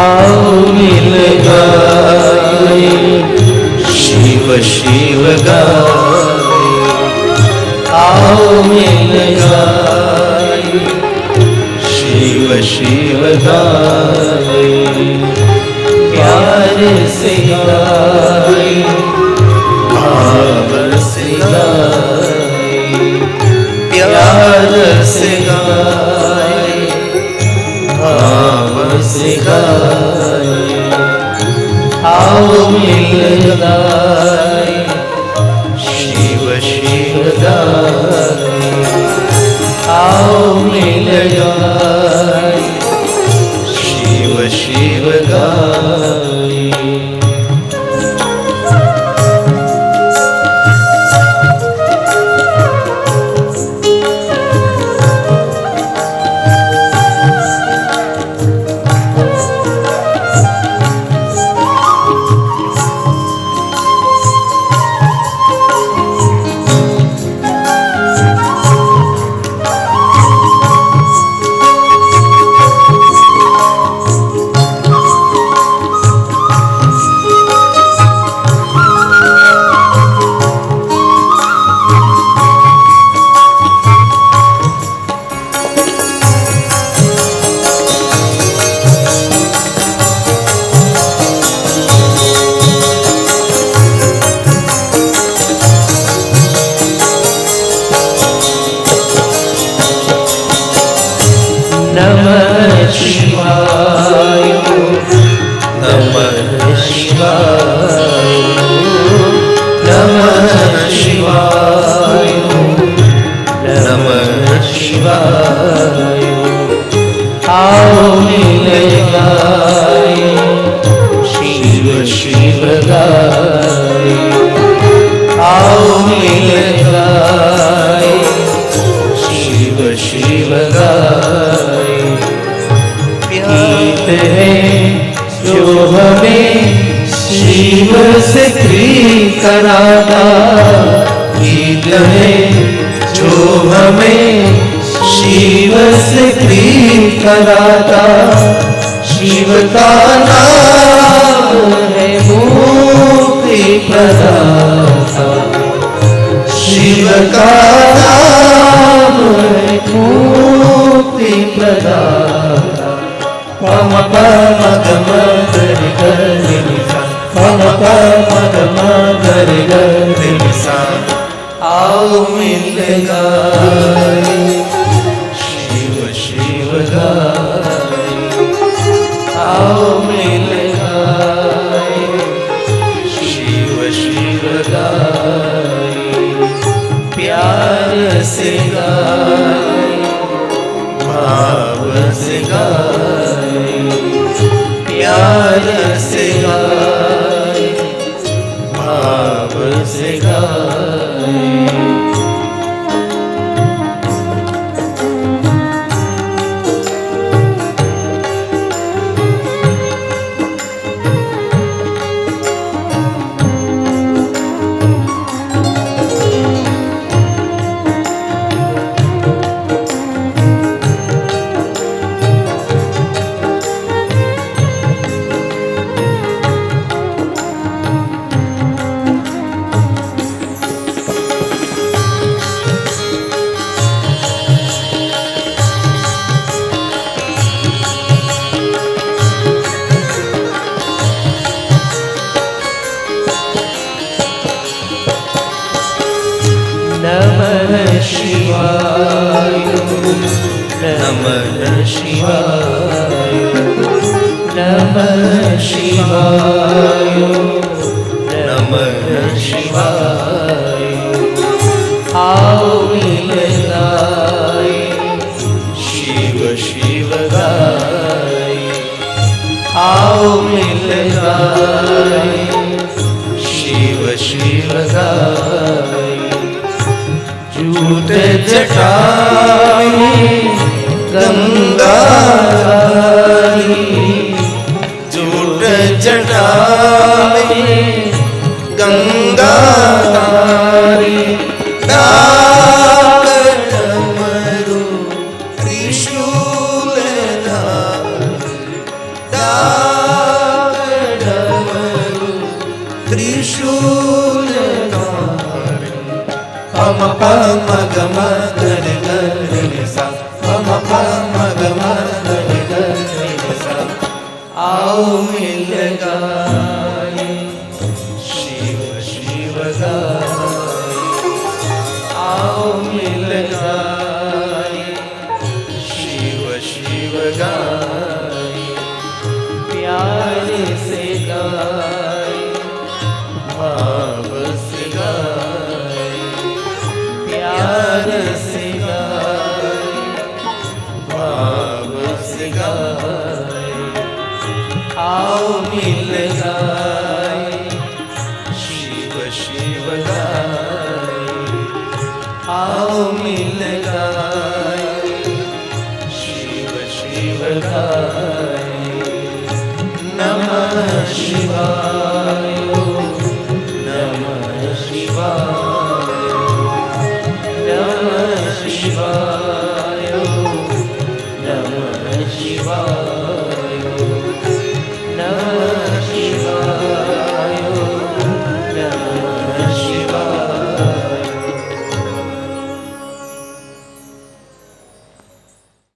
आओ मिल गाए, शिव शिव गाए। आओ मिल गाए, शिव शिव गाए। प्यार से गाए, भाव से गाए। प्यार से गाए, भाव से गाए। आओ मिल गाए, शिव शिव गाए। आओ मिल गाए, शिव शिव गाए। नमः शिवाय, नमः शिवाय, नमः शिवाय, नमः शिवाय। आओ मिल गाए, शिव शिव गाए। आओ मिल गाए, शिव शिव गाए। गीत है जो हमें शिव से प्रीत कराता, गीत है जो हमें शिव से प्रीत कराता। शिव का नाम है मुक्ति प्रदाता, शिव का नाम है मुक्ति प्रदाता। पम पम गम गरि गरि निसा, पम पम गम गरि गरि निसा। आओ मिल गाए, शिव शिव गाए। आओ मिल गाए, शिव शिव गाए। प्यार से गाए, भाव से गाए। प्यार से गाए, भाव से गाए। नमः शिवाय, नमः शिवाय, नमः शिवाय, नमः शिवाय। आओ मिल गाए, शिव शिव गाए। आओ मिल गाए, शिव शिव गाए। जूट जटा में गंगा धारी, जूट जटा में गंगा धारी। डमरू त्रिशूल धारी, त्रिशूल पम पम गम गर गर सा पम पम गम गर गर सा आओ मिल गाए शिव शिव गाए आओ मिल गाए शिव शिव गाए प्यार से गाए भाव से गाए प्यार से गाए भाव से गाए आओ मिल गाए शिव शिव गाए आओ मिल गाए शिव शिव गाए